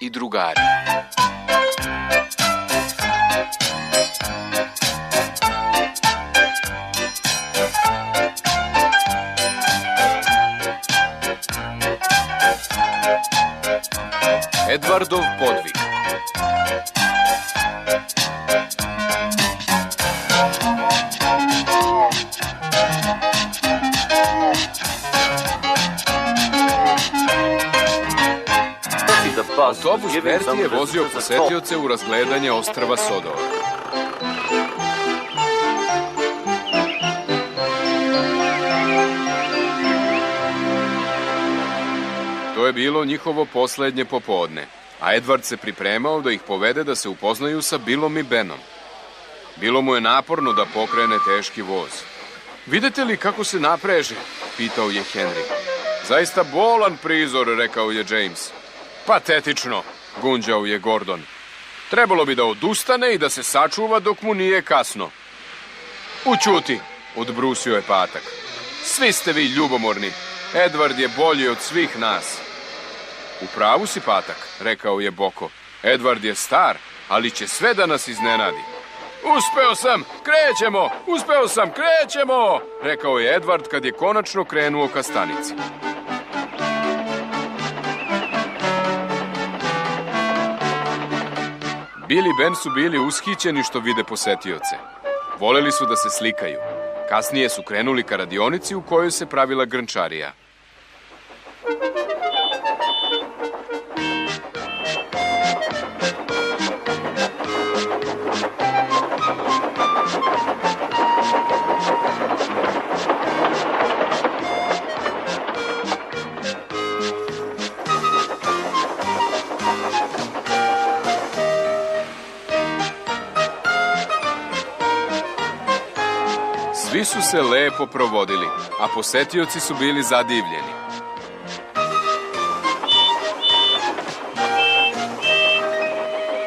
i drugari. Edvardov podvig. Autobus Berti je vozio posetioce u razgledanje ostrva Sodor. To je bilo njihovo poslednje popodne, a Edvard se pripremao da ih povede da se upoznaju sa Billom i Benom. Bilo mu je naporno da pokrene teški voz. Vidite li kako se napreže? Pitao je Henry. Zaista bolan prizor, rekao je James. Patetično, gunđao je Gordon. Trebalo bi da odustane i da se sačuva dok mu nije kasno. Ućuti, odbrusio je Patak. Svi ste vi ljubomorni. Edvard je bolji od svih nas. U pravu si, Patak, rekao je Boko. Edvard je star, ali će sve da nas iznenadi. Uspeo sam, krećemo, uspeo sam, krećemo, rekao je Edvard kad je konačno krenuo ka stanici. Bill i Ben su bili ushićeni što vide posetioce. Voleli su da se slikaju. Kasnije su krenuli ka radionici u kojoj se pravila grnčarija. Svi su se lepo provodili, a posetioci su bili zadivljeni.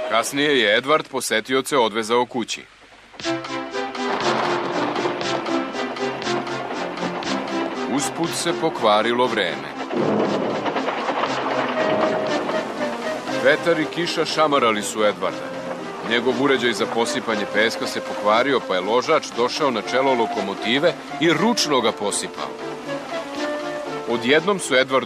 Kasnije je Edvard posetioce odvezao kući. Usput se pokvarilo vreme. Vetar i kiša šamarali su Edvarda. Njegov uređaj za posipanje peska se pokvario, pa je ložač došao na čelo lokomotive i ručno ga posipao. Odjednom su Edvardu